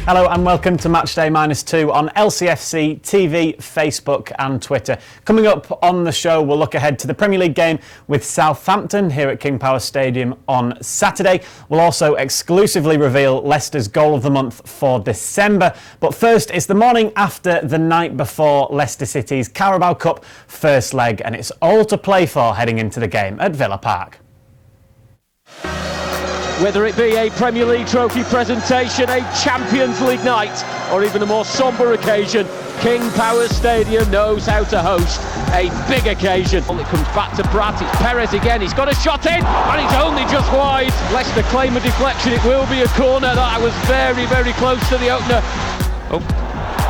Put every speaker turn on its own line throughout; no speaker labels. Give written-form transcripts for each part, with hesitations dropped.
Hello and welcome to Matchday -2 on LCFC TV, Facebook and Twitter. Coming up on the show, we'll look ahead to the Premier League game with Southampton here at King Power Stadium on Saturday. We'll also exclusively reveal Leicester's goal of the month for December. But first, it's the morning after the night before Leicester City's Carabao Cup first leg, and it's all to play for heading into the game at Villa Park.
Whether it be a Premier League trophy presentation, a Champions League night, or even a more sombre occasion, King Power Stadium knows how to host a big occasion. Well, it comes back to Pratt, it's Perez again, he's got a shot in, and it's only just wide. Leicester claim a deflection, it will be a corner. That was very, very close to the opener. Oh,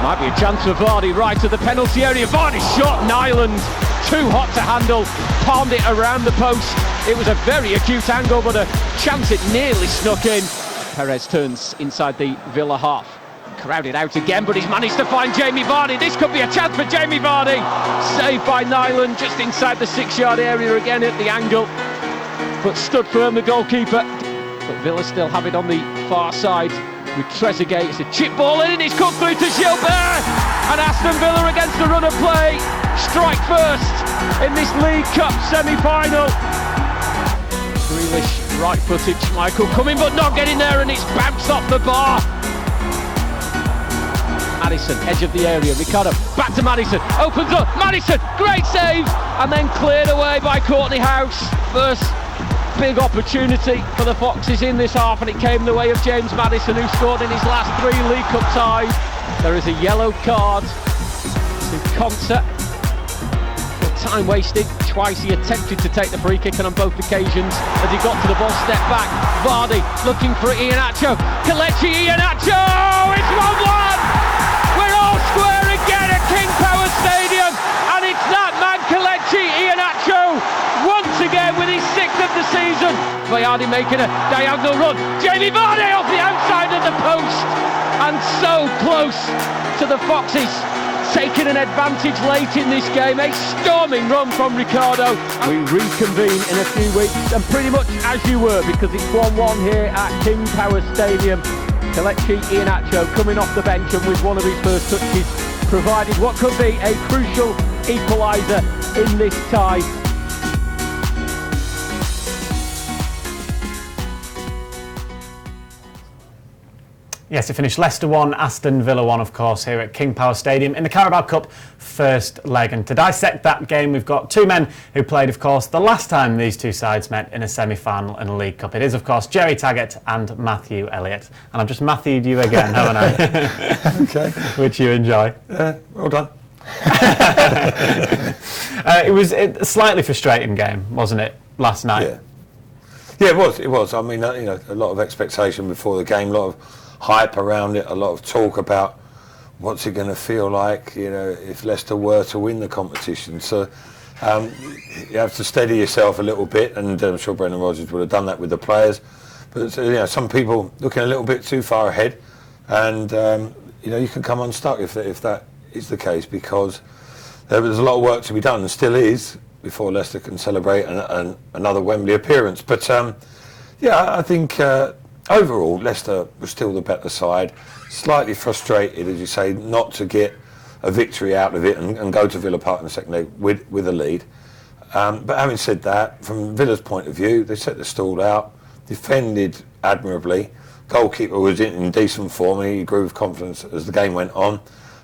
might be a chance for Vardy right to the penalty area. Vardy shot, Nyland, too hot to handle, palmed it around the post. It was a very acute angle, but a chance it nearly snuck in. Perez turns inside the Villa half. Crowded out again, but he's managed to find Jamie Vardy. This could be a chance for Jamie Vardy. Saved by Nyland, just inside the 6-yard area again at the angle. But stood firm, the goalkeeper. But Villa still have it on the far side with Trezeguet. It's a chip ball in, and it's come through to Gilbert. And Aston Villa against the run of play. Strike first in this League Cup semi-final. Grealish, right footage, Michael coming but not getting there, and it's bounced off the bar. Maddison, edge of the area, Ricardo, back to Maddison, opens up, Maddison, great save, and then cleared away by Courtney House. First big opportunity for the Foxes in this half, and it came the way of James Maddison, who scored in his last 3 League Cup ties. There is a yellow card to Concert. Time wasted, twice he attempted to take the free kick, and on both occasions as he got to the ball, step back, Vardy looking for Iheanacho, Kelechi Iheanacho, it's 1-1! We're all square again at King Power Stadium, and it's that man Kelechi Iheanacho once again with his 6th of the season. Vardy making a diagonal run, Jamie Vardy off the outside of the post, and so close to the Foxes taking an advantage late in this game. A storming run from Ricardo. We reconvene in a few weeks, and pretty much as you were, because it's 1-1 here at King Power Stadium. Kelechi Iheanacho coming off the bench, and with one of his first touches provided what could be a crucial equaliser in this tie.
Yes, it finished Leicester 1, Aston Villa 1, of course, here at King Power Stadium in the Carabao Cup first leg. And to dissect that game, we've got two men who played, of course, the last time these two sides met in a semi-final in a League Cup. It is, of course, Gerry Taggart and Matthew Elliott. And I've just Matthew'd you again, haven't I?
Okay.
Which you enjoy.
Well done.
It was a slightly frustrating game, wasn't it, last night?
Yeah, it was. I mean, a lot of expectation before the game, a lot of hype around it, a lot of talk about what's it going to feel like, if Leicester were to win the competition. So you have to steady yourself a little bit, and I'm sure Brendan Rodgers would have done that with the players. But some people looking a little bit too far ahead, and you can come unstuck if that is the case, because there's a lot of work to be done, and still is, before Leicester can celebrate another Wembley appearance. But I think overall, Leicester was still the better side. Slightly frustrated, as you say, not to get a victory out of it and go to Villa Park in the second leg with a lead. But having said that, from Villa's point of view, they set the stall out, defended admirably. Goalkeeper was in decent form, and he grew with confidence as the game went on.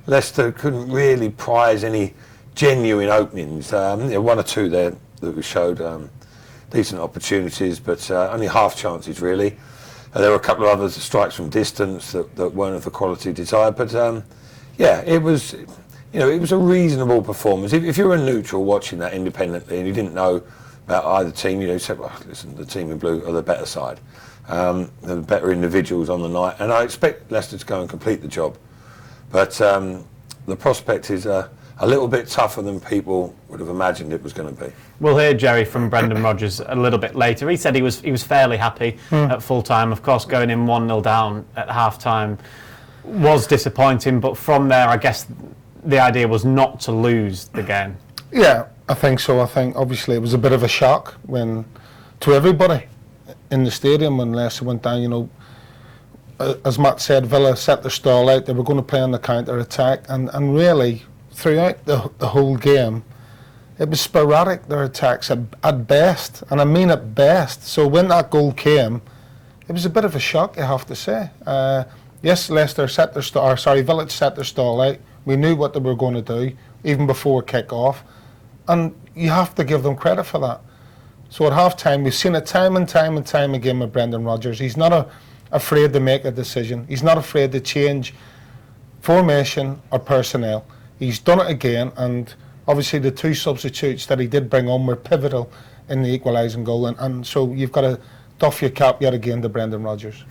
Leicester couldn't really prize any genuine openings. One or two there that we showed decent opportunities, but only half chances really. There were a couple of other strikes from distance that weren't of the quality desired, but it was a reasonable performance. If you were a neutral watching that independently and you didn't know about either team, you said, well, listen, the team in blue are the better side, the better individuals on the night, and I expect Leicester to go and complete the job. But the prospect is a little bit tougher than people would have imagined it was going to be.
We'll hear, Gerry, from Brendan Rodgers a little bit later. He said he was fairly happy at full time. Of course, going in 1-0 down at half time was disappointing, but from there, I guess the idea was not to lose the game.
Yeah, I think so. I think obviously it was a bit of a shock to everybody in the stadium when Leicester went down. as Matt said, Villa set their stall out. They were going to play on the counter-attack, and really, throughout the whole game, it was sporadic, their attacks at best, and I mean at best. So when that goal came, it was a bit of a shock, you have to say. Yes, Villa set their stall out. We knew what they were going to do, even before kick-off, and you have to give them credit for that. So at half-time, we've seen it time and time and time again with Brendan Rodgers. He's not afraid to make a decision. He's not afraid to change formation or personnel. He's done it again, and obviously the 2 substitutes that he did bring on were pivotal in the equalising goal, and so you've got to doff your cap yet again to Brendan Rodgers.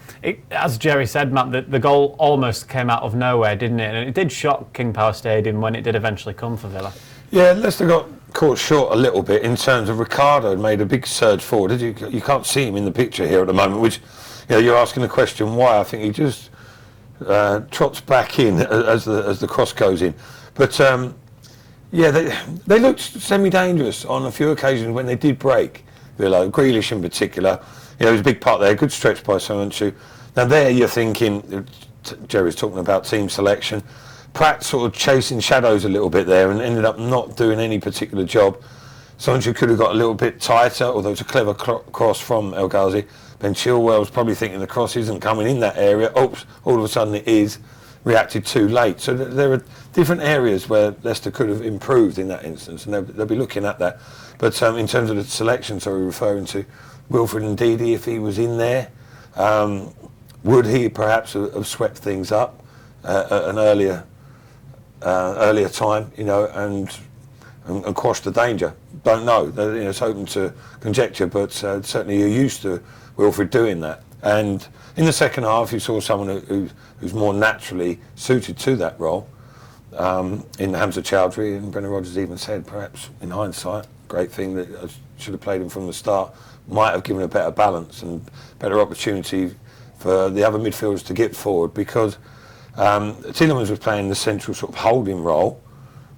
As Gerry said, Matt, the goal almost came out of nowhere, didn't it? And it did shock King Power Stadium when it did eventually come for Villa. Yeah,
Leicester got caught short a little bit in terms of Ricardo made a big surge forward. You can't see him in the picture here at the moment, which you're asking the question why. I think he just trots back in as the cross goes in. But they looked semi-dangerous on a few occasions when they did break. Villa, Grealish in particular, it was a big part there. Good stretch by Southampton. Now there you're thinking, Gerry's talking about team selection. Pratt sort of chasing shadows a little bit there and ended up not doing any particular job. Southampton could have got a little bit tighter, although it was a clever cross from El Ghazi. Ben Chilwell's probably thinking the cross isn't coming in that area. Oops, all of a sudden it is. Reacted too late. So there are different areas where Leicester could have improved in that instance, and they'll be looking at that. But in terms of the selection, so we're referring to Wilfred Ndidi, if he was in there, would he perhaps have swept things up at an earlier time, and quashed the danger? Don't know. It's open to conjecture, but certainly you're used to Wilfred doing that. And in the second half, you saw someone who's more naturally suited to that role in Hamza Chowdhury, and Brendan Rodgers even said, perhaps in hindsight, great thing that I should have played him from the start, might have given a better balance and better opportunity for the other midfielders to get forward, because Tielemans was playing the central sort of holding role.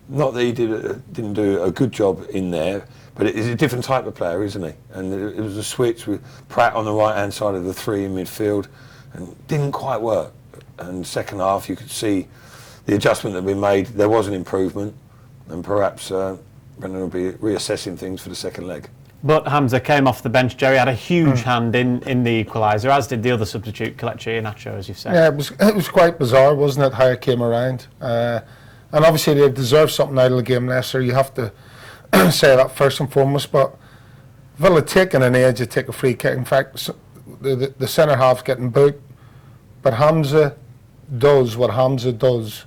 Not that he didn't do a good job in there, but he's a different type of player, isn't he? And it was a switch with Pratt on the right-hand side of the 3 in midfield, and didn't quite work. And second half, you could see the adjustment that we made. There was an improvement, and perhaps Brendan will be reassessing things for the second leg.
But Hamza came off the bench. Gerry had a huge hand in the equaliser, as did the other substitute, Kelechi Iheanacho, as you've said.
Yeah, it was quite bizarre, wasn't it, how it came around? And obviously they deserved something out of the game, Leicester. You have to say that first and foremost. But Villa taking an edge to take a free kick. In fact, the centre half's getting booked. But Hamza does what Hamza does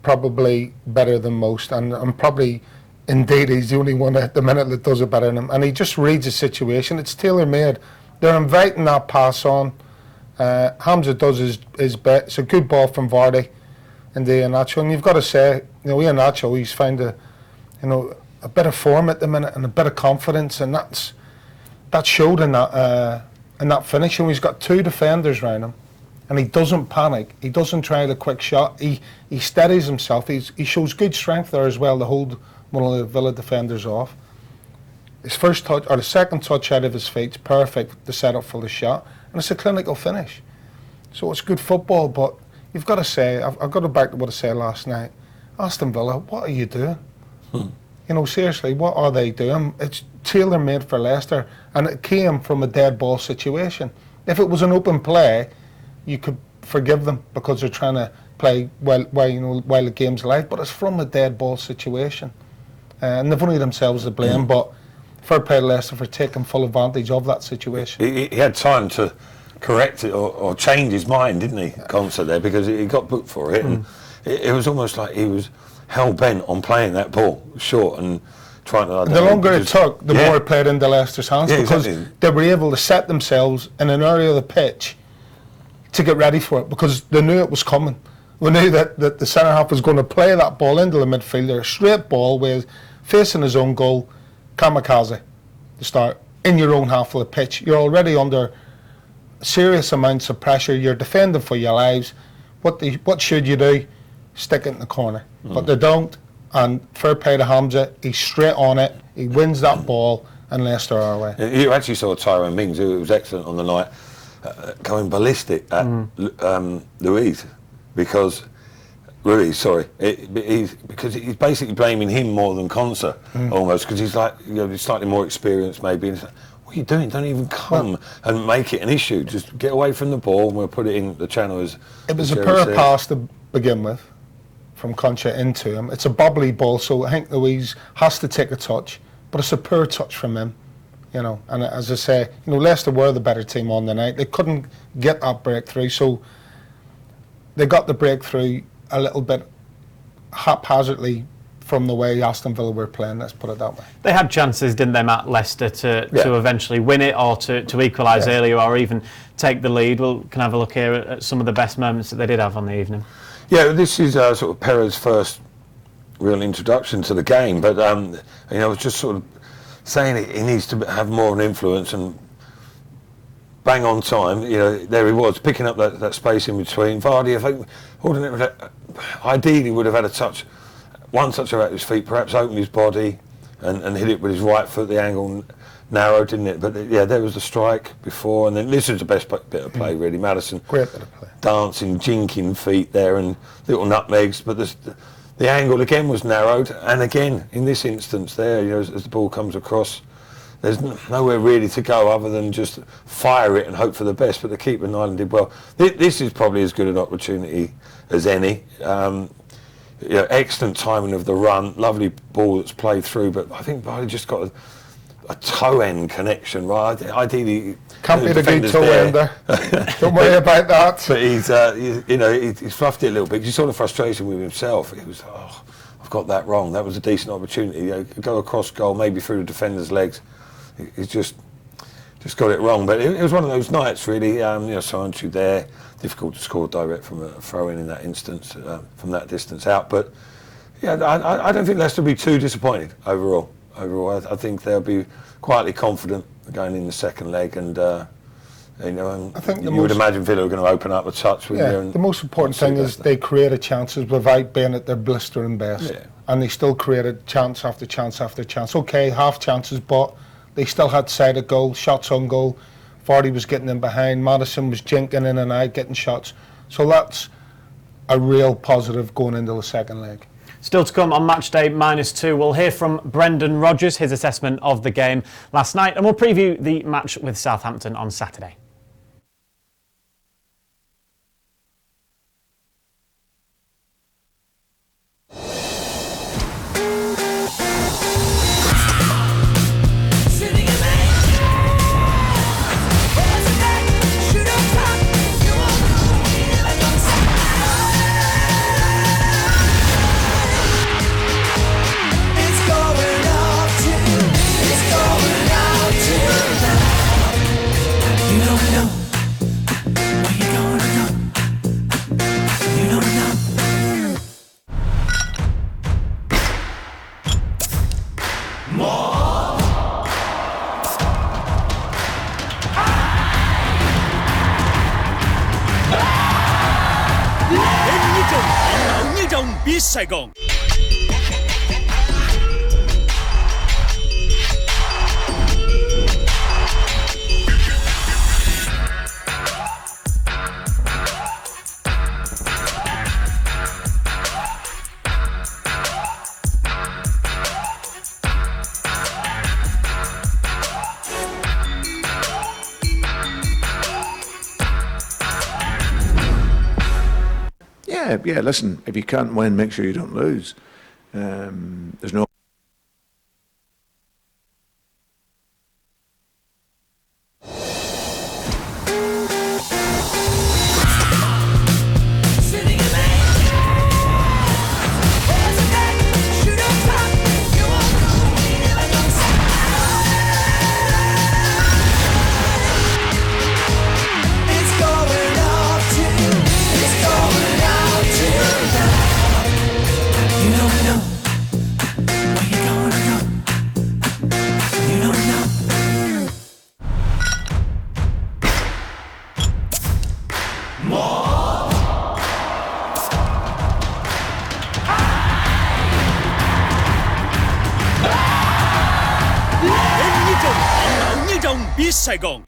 probably better than most. And probably, indeed, he's the only one at the minute that does it better than him. And he just reads the situation. It's tailor-made. They're inviting that pass on. Hamza does his bit. It's a good ball from Vardy into Iheanacho, and you've got to say, Iheanacho, he's found a bit of form at the minute and a bit of confidence, and that showed in that finish. And he's got 2 defenders around him, and he doesn't panic. He doesn't try the quick shot. He steadies himself. He shows good strength there as well to hold one of the Villa defenders off. His first touch, or the second touch out of his feet's perfect to set up for the shot, and it's a clinical finish. So it's good football, but you've got to say, I've got to go back to what I said last night. Aston Villa, what are you doing? Seriously, what are they doing? It's tailor-made for Leicester, and it came from a dead ball situation. If it was an open play, you could forgive them because they're trying to play while the game's alive, but it's from a dead ball situation. And they've only themselves to blame, but fair play to Leicester for taking full advantage of that situation.
He had time to correct it or change his mind, didn't he, Concert there, because he got booked for it, and it was almost like he was hell-bent on playing that ball short and trying to...
The longer it took, the more it played into Leicester's hands, because they were able to set themselves in an area of the pitch to get ready for it, because they knew it was coming. We knew that the centre-half was going to play that ball into the midfielder, a straight ball with facing his own goal, kamikaze, to start in your own half of the pitch. You're already under serious amounts of pressure. You're defending for your lives. What should you do? Stick it in the corner. But they don't, and fair play to Hamza. He's straight on it. He wins that ball, and Leicester are away.
You actually saw Tyrone Mings, who was excellent on the night, going ballistic at Ruiz, because he's basically blaming him more than Konsa, almost, because he's like, he's slightly more experienced maybe. And it's like, what are you doing? Don't even come and make it an issue. Just get away from the ball and we'll put it in the channel.
It was a poor pass to begin with, from Concha into him. It's a bobbly ball, so I think Louise has to take a touch, but it's a poor touch from him, And as I say, Leicester were the better team on the night. They couldn't get that breakthrough, so they got the breakthrough a little bit haphazardly from the way Aston Villa were playing, let's put it that way.
They had chances, didn't they, Matt, Leicester, to eventually win it, or to equalise earlier, or even take the lead. We can have a look here at some of the best moments that they did have on the evening. Yeah,
this is sort of Perez's first real introduction to the game, but I was just sort of saying he needs to have more of an influence and bang on time. There he was picking up that space in between. Vardy, I think, ideally would have had one touch about his feet, perhaps opened his body and hit it with his right foot. The angle narrowed, didn't it? But there was the strike before, and then this was the best bit of play, really. Madison,
great bit of play,
dancing, jinking feet there, and little nutmegs. But the angle again was narrowed, and again in this instance there, as the ball comes across, there's nowhere really to go other than just fire it and hope for the best. But the keeper Nyland did well. This is probably as good an opportunity as any. Excellent timing of the run, lovely ball that's played through, but I think Vardy just got a toe end connection, right? Ideally,
can't be the good toe ender. Don't worry about that.
But he's fluffed it a little bit. You saw the frustration with himself. He was, I've got that wrong. That was a decent opportunity. Go across goal, maybe through the defender's legs. He's just got it wrong. But it was one of those nights, really. Sains there. Difficult to score direct from a throw-in in that instance, from that distance out. But I don't think Leicester will be too disappointed overall. I think they'll be quietly confident going in the second leg, and I think you would imagine Villa are going to open up a touch with you.
The most important thing is they created chances without being at their blistering best, and they still created chance after chance after chance. Okay, half chances, but they still had sight of goal, shots on goal. Vardy was getting in behind, Madison was jinking in and out, getting shots. So that's a real positive going into the second leg.
Still to come on Matchday -2, we'll hear from Brendan Rodgers, his assessment of the game last night, and we'll preview the match with Southampton on Saturday.
Saigon.
Yeah, listen, if you can't win, make sure you don't lose. There's no... Saigon.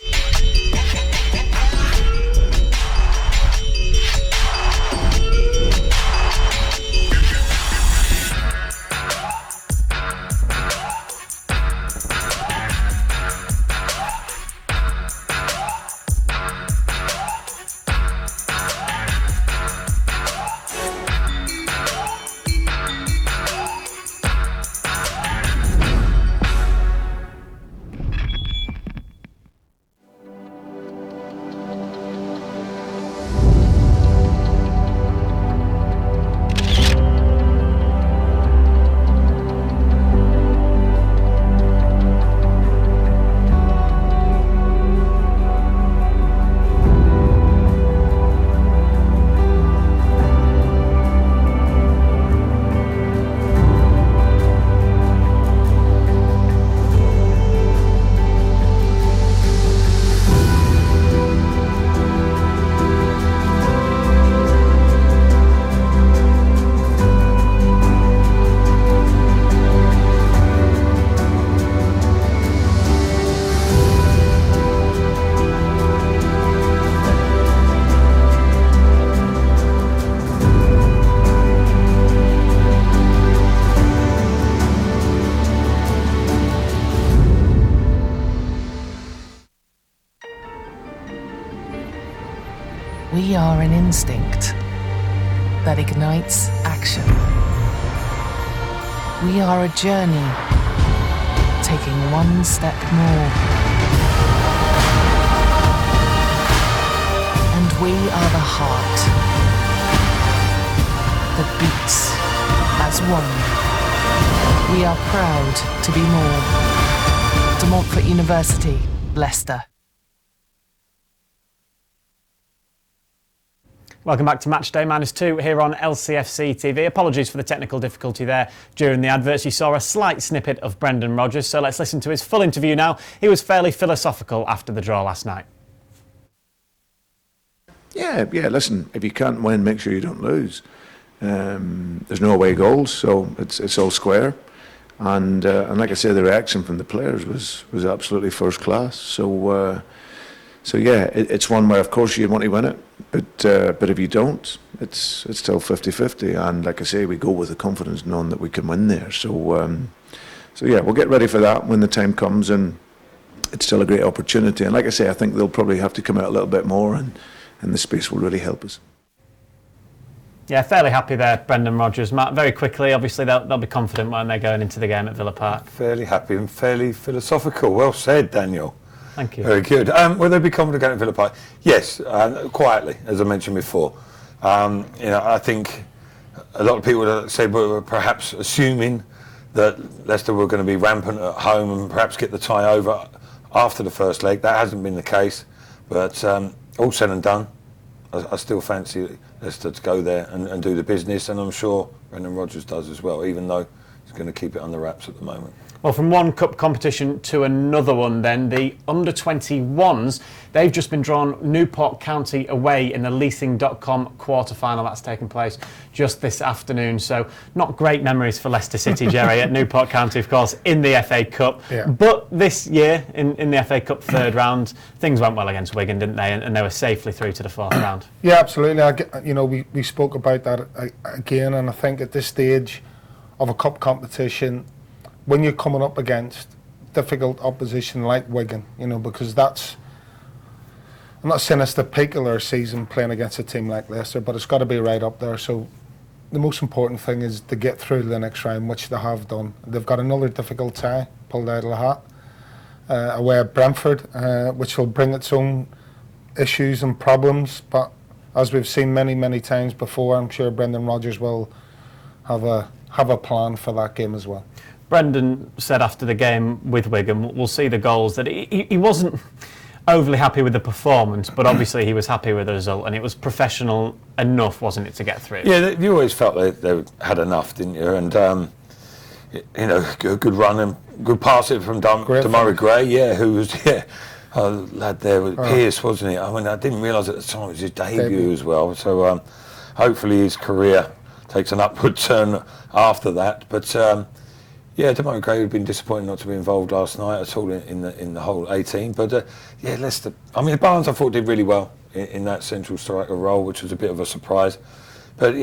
We are an instinct that ignites action. We are a journey taking one step more. And we are the heart that beats as one. We are proud to be more. De Montfort University, Leicester.
Welcome back to Matchday -2 here on LCFC TV. Apologies for the technical difficulty there during the adverts. You saw a slight snippet of Brendan Rodgers, so let's listen to his full interview now. He was fairly philosophical after the draw last night.
Yeah, listen, if you can't win, make sure you don't lose. There's no away goals, so it's all square. And like I say, the reaction from the players was absolutely first class. So yeah, it's one where of course you want to win it, but if you don't, it's still 50-50. And like I say, we go with the confidence knowing that we can win there. So yeah, we'll get ready for that when the time comes, and it's still a great opportunity. And like I say, I think they'll probably have to come out a little bit more, and the space will really help us.
Yeah, fairly happy there, Brendan Rodgers. Matt, very quickly, obviously they'll be confident when they're going into the game at Villa Park.
Fairly happy and fairly philosophical. Well said, Daniel.
Thank you.
Very good. Will they be confident going to Villa Park? Yes, quietly, as I mentioned before. I think a lot of people said we were perhaps assuming that Leicester were going to be rampant at home and perhaps get the tie over after the first leg. That hasn't been the case. But all said and done, I still fancy Leicester to go there and do the business, and I'm sure Brendan Rodgers does as well, even though he's going to keep it under wraps at the moment.
Well, from one cup competition to another one then, the under-21s, they've just been drawn Newport County away in the leasing.com quarter-final. That's taken place just this afternoon, so not great memories for Leicester City, Gerry, at Newport County, of course, in the FA Cup. Yeah. But this year, in the FA Cup third round, things went well against Wigan, didn't they? And they were safely through to the fourth round.
Yeah, absolutely. We spoke about that again, and I think at this stage of a cup competition, when you're coming up against difficult opposition like Wigan, because that's, I'm not saying it's the peak of their season playing against a team like Leicester, but it's got to be right up there. So the most important thing is to get through to the next round, which they have done. They've got another difficult tie pulled out of the hat away at Brentford, which will bring its own issues and problems. But as we've seen many times before, I'm sure Brendan Rodgers will have a plan for that game as well.
Brendan said after the game with Wigan, we'll see the goals, that he wasn't overly happy with the performance, but obviously he was happy with the result, and it was professional enough, wasn't it, to get through?
Yeah, you always felt they had enough, didn't you? And good run and good pass it from Demarai Gray, who was a lad there with Pearce, wasn't he? I mean, I didn't realise at the time it was his debut as well. So hopefully his career takes an upward turn after that, but. Demarai Gray would have been disappointed not to be involved last night at all in the whole 18. But Leicester. I mean, Barnes I thought did really well in that central striker role, which was a bit of a surprise. But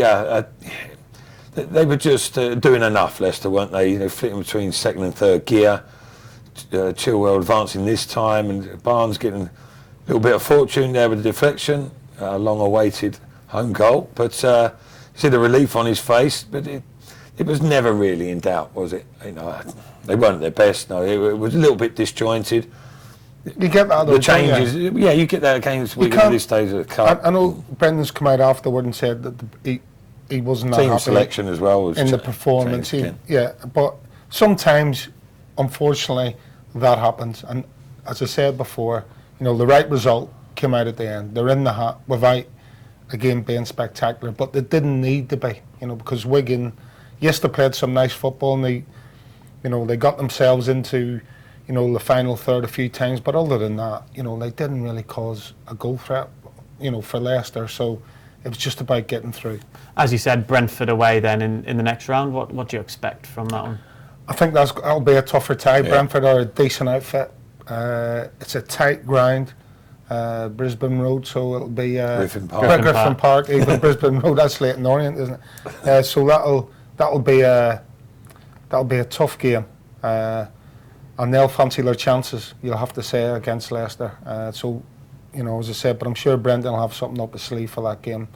they were just doing enough, Leicester, weren't they? Flitting between second and third gear. Chilwell advancing this time, and Barnes getting a little bit of fortune there with the deflection, a long-awaited home goal. But see the relief on his face, but. It was never really in doubt, was it? They weren't their best. No, it was a little bit disjointed.
You get that.
The changes, you get that against Wigan at this stage of the cup.
I know Brendan's come out afterward and said that he wasn't that happy.
Team selection as well was
in the performance. But sometimes, unfortunately, that happens. And as I said before, the right result came out at the end. They're in the hat without a game being spectacular, but they didn't need to be. Because Wigan. Yes, they played some nice football, and they got themselves into, the final third a few times. But other than that, they didn't really cause a goal threat, for Leicester. So it was just about getting through.
As you said, Brentford away then in the next round. What do you expect from that one?
I think that'll be a tougher tie. Yeah. Brentford are a decent outfit. It's a tight ground. Brisbane Road, so it'll be
Griffin Park.
Even Brisbane Road, that's Leyton Orient, isn't it? So that'll be a tough game, and they'll fancy their chances, you'll have to say, against Leicester. So you know, as I said, but I'm sure Brendan will have something up his sleeve for that game,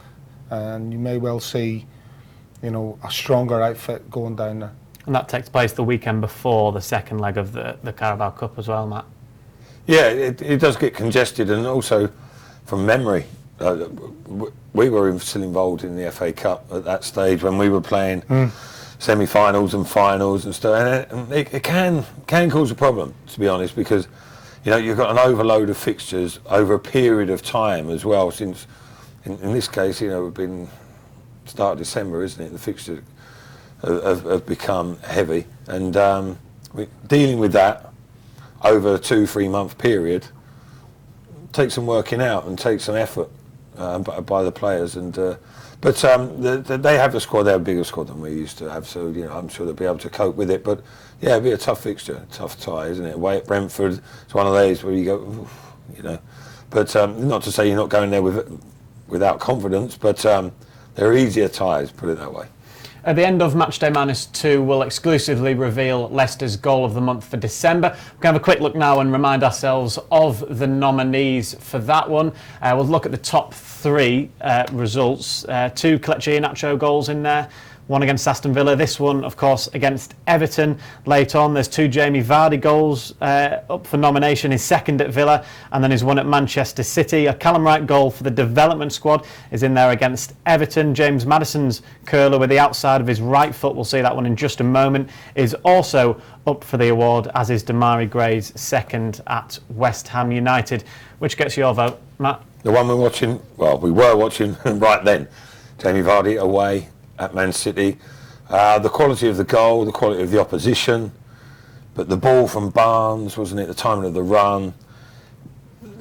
and you may well see, you know, a stronger outfit going down there.
And that takes place the weekend before the second leg of the Carabao Cup as well, Matt.
Yeah, it does get congested, and also from memory, we were still involved in the FA Cup at that stage when we were playing semi-finals and finals and stuff, and it can cause a problem, to be honest, because you know you've got an overload of fixtures over a period of time as well. Since in this case, you know, we've been start of December, isn't it? The fixtures have become heavy, and dealing with that over a 2-3 month period takes some working out and takes some effort by the players. And but they have a squad. They have a bigger squad than we used to have, so you know I'm sure they'll be able to cope with it. But yeah, it'll be a tough fixture, tough tie, isn't it? Away at Brentford, it's one of those where you go, oof, you know. But not to say you're not going there without confidence, but there are easier ties, put it that way.
At the end of Matchday -2, we'll exclusively reveal Leicester's goal of the month for December. We can have a quick look now and remind ourselves of the nominees for that one. We'll look at the top 3 results. 2 Kelechi Iheanacho goals in there. One against Aston Villa, this one of course against Everton later on. There's 2 Jamie Vardy goals up for nomination, his second at Villa and then his one at Manchester City. A Callum Wright goal for the development squad is in there against Everton. James Maddison's curler with the outside of his right foot, we'll see that one in just a moment, is also up for the award, as is Damari Gray's second at West Ham United. Which gets your vote, Matt?
The one we were watching right then, Jamie Vardy away at Man City. The quality of the goal, the quality of the opposition, but the ball from Barnes, wasn't it, the timing of the run,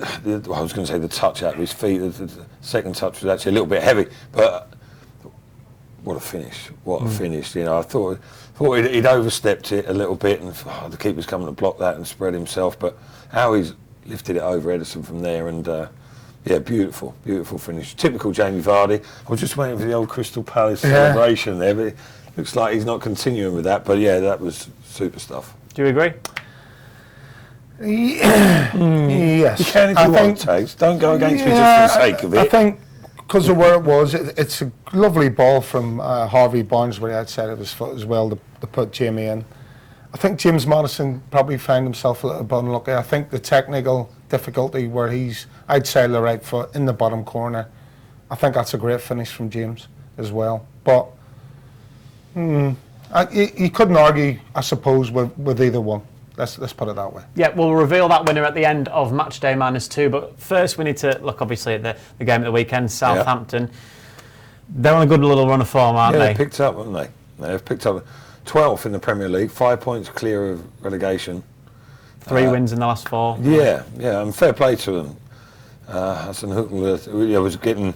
I was going to say the touch out of his feet, the second touch was actually a little bit heavy, but what a finish, you know. I thought he'd overstepped it a little bit, and the keeper's coming to block that and spread himself, but how he's lifted it over Ederson from there, and yeah, beautiful finish. Typical Jamie Vardy. I was just waiting for the old Crystal Palace celebration there, but it looks like he's not continuing with that. But yeah, that was super stuff.
Do you agree?
Yes.
You can if you want, Tags. Don't go against me just for the sake of it.
I think because of where it was, it's a lovely ball from Harvey Barnes where he outside of his foot as well to put Jamie in. I think James Maddison probably found himself a little bit unlucky. I think the technical difficulty where he's outside the right foot in the bottom corner, I think that's a great finish from James as well. But you couldn't argue, I suppose, with either one. Let's put it that way.
Yeah, we'll reveal that winner at the end of Matchday -2. But first, we need to look obviously at the game at the weekend. Southampton, they're on a good little run of form, aren't they?
Yeah, they picked up, haven't they? They've picked up 12th in the Premier League, 5 points clear of relegation.
3 wins in the last 4.
Yeah, and fair play to them. Hassan Hüttl was getting,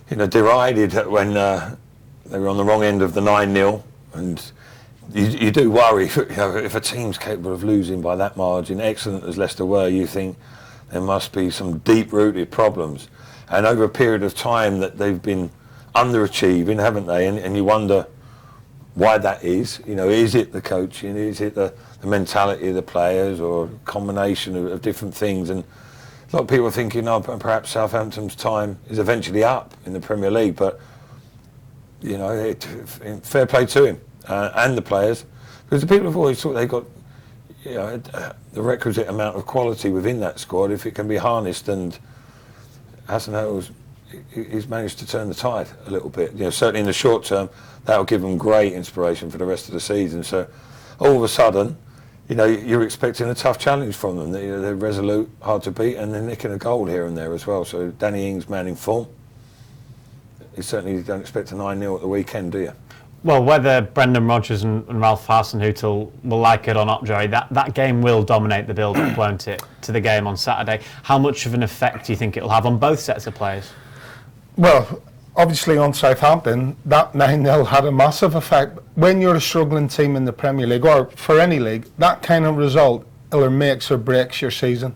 derided when they were on the wrong end of the 9-0, and you do worry if a team's capable of losing by that margin, excellent as Leicester were. You think there must be some deep-rooted problems, and over a period of time that they've been underachieving, haven't they? And you wonder why that is. Is it the coaching? Is it the mentality of the players, or a combination of different things? And a lot of people are thinking, perhaps Southampton's time is eventually up in the Premier League, but fair play to him and the players, because the people have always thought they got the requisite amount of quality within that squad if it can be harnessed, and Hassan he's managed to turn the tide a little bit. Certainly in the short term, that'll give them great inspiration for the rest of the season. So all of a sudden, you're expecting a tough challenge from them. They're resolute, hard to beat, and they're nicking a goal here and there as well. So Danny Ings, man in form. You certainly don't expect a 9-0 at the weekend, do you?
Well, whether Brendan Rodgers and Ralph Hasenhüttl will like it or not, Gerry, that game will dominate the build-up, won't it, to the game on Saturday? How much of an effect do you think it'll have on both sets of players?
Well, obviously on Southampton, that 9-0 had a massive effect. When you're a struggling team in the Premier League, or for any league, that kind of result either makes or breaks your season.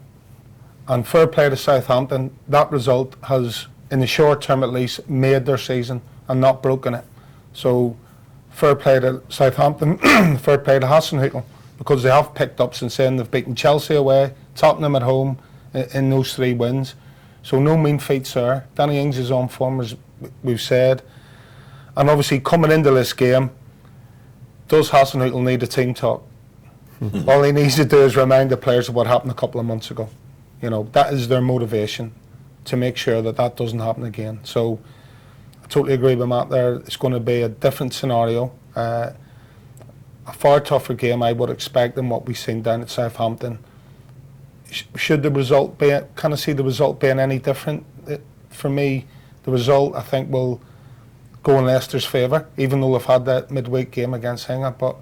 And fair play to Southampton, that result has, in the short term at least, made their season and not broken it. So fair play to Southampton, fair play to Hasenhüttl, because they have picked up since then. They've beaten Chelsea away, Tottenham at home, in those 3 wins. So no mean feats there. Danny Ings is on form, as we've said. And obviously coming into this game, does Hasenhüttl need a team talk? All he needs to do is remind the players of what happened a couple of months ago. You know, that is their motivation, to make sure that that doesn't happen again. So I totally agree with Matt there. It's going to be a different scenario. A far tougher game, I would expect, than what we've seen down at Southampton. Should the result be, can I see the result being any different? For me, the result, I think, will go in Leicester's favour, even though they've had that midweek game against Hinger. But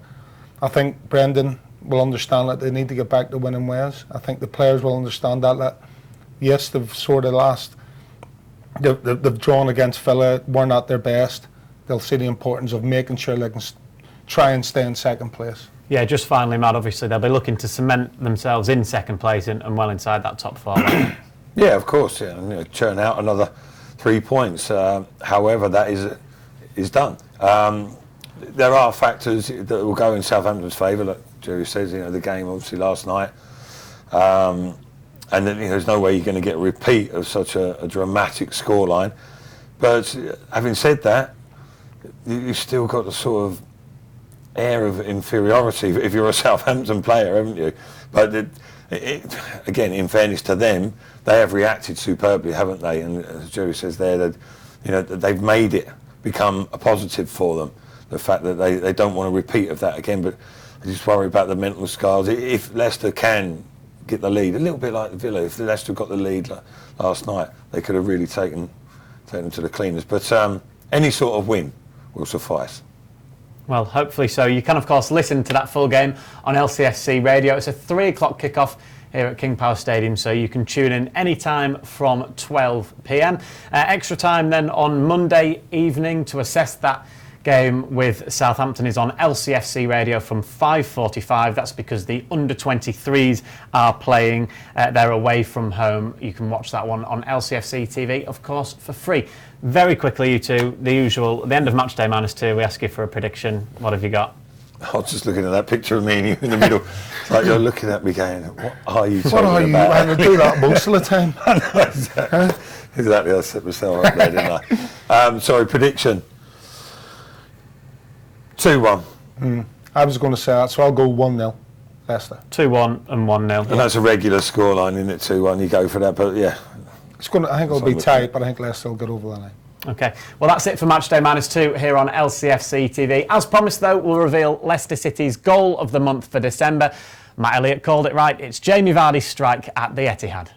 I think Brendan will understand that they need to get back to winning ways. I think the players will understand that yes, they've sort of lost. They've drawn against Villa, weren't at their best. They'll see the importance of making sure they can try and stay in second place.
Yeah, just finally, Matt, obviously they'll be looking to cement themselves in second place and well inside that top 4.
Yeah, of course, yeah, and, you know, churn out another 3 points. However, that is done. There are factors that will go in Southampton's favour, like Gerry says, you know, the game obviously last night. And then, you know, there's no way you're going to get a repeat of such a dramatic scoreline. But having said that, you've still got the sort of air of inferiority if you're a Southampton player, haven't you? But again, in fairness to them, they have reacted superbly, haven't they? And as Gerry says there, that, you know, they've made it become a positive for them. The fact that they don't want a repeat of that again, but I just worry about the mental scars. If Leicester can get the lead, a little bit like the Villa, if Leicester got the lead last night, they could have really taken them to the cleaners. But any sort of win will suffice.
Well, hopefully so. You can, of course, listen to that full game on LCFC Radio. It's a 3 o'clock kickoff here at King Power Stadium, so you can tune in any time from 12 p.m. Extra time then on Monday evening to assess that game with Southampton is on LCFC Radio from 5:45. That's because the under-23s are playing. They're away from home. You can watch that one on LCFC TV, of course, for free. Very quickly, you two, the usual, at the end of Matchday -2, we ask you for a prediction. What have you got?
I was just looking at that picture of me and you in the middle. It's like you're looking at me going, what are you
What
talking
are you?
about?
I do that most of the time.
Exactly, I set myself up there, didn't I? Sorry, prediction. 2-1.
I was going to say that, so I'll go 1-0, Leicester.
2-1 and 1-0.
And that's a regular scoreline, isn't it? 2-1, you go for that, but yeah.
I think it'll be tight, but I think Leicester will get over the line.
Okay, well that's it for Matchday -2 here on LCFC TV. As promised though, we'll reveal Leicester City's goal of the month for December. Matt Elliott called it right, it's Jamie Vardy's strike at the Etihad.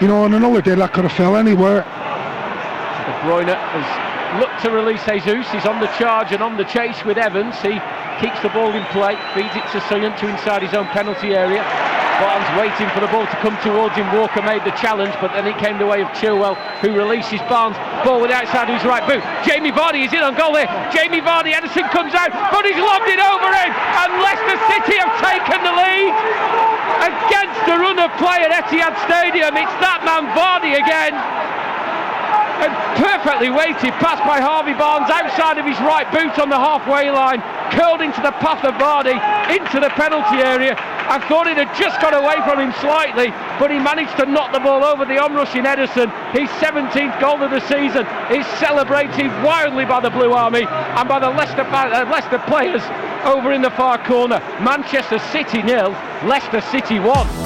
You know, on another day that could have fell anywhere.
De Bruyne has looked to release Jesus, he's on the charge and on the chase with Evans. He keeps the ball in play, feeds it to Sains to inside his own penalty area. Barnes waiting for the ball to come towards him. Walker made the challenge, but then it came the way of Chilwell, who releases Barnes. Ball with the outside, who's right boot. Jamie Vardy is in on goal here. Jamie Vardy, Edison comes out, but he's lobbed it over him, and Leicester City have taken the lead against the run of play at Etihad Stadium. It's that man Vardy again. A perfectly weighted pass by Harvey Barnes outside of his right boot on the halfway line, curled into the path of Vardy into the penalty area. I thought it had just got away from him slightly, but he managed to knock the ball over the onrushing Edison. His 17th goal of the season is celebrated wildly by the Blue Army and by the Leicester players over in the far corner. Manchester City 0, Leicester City 1.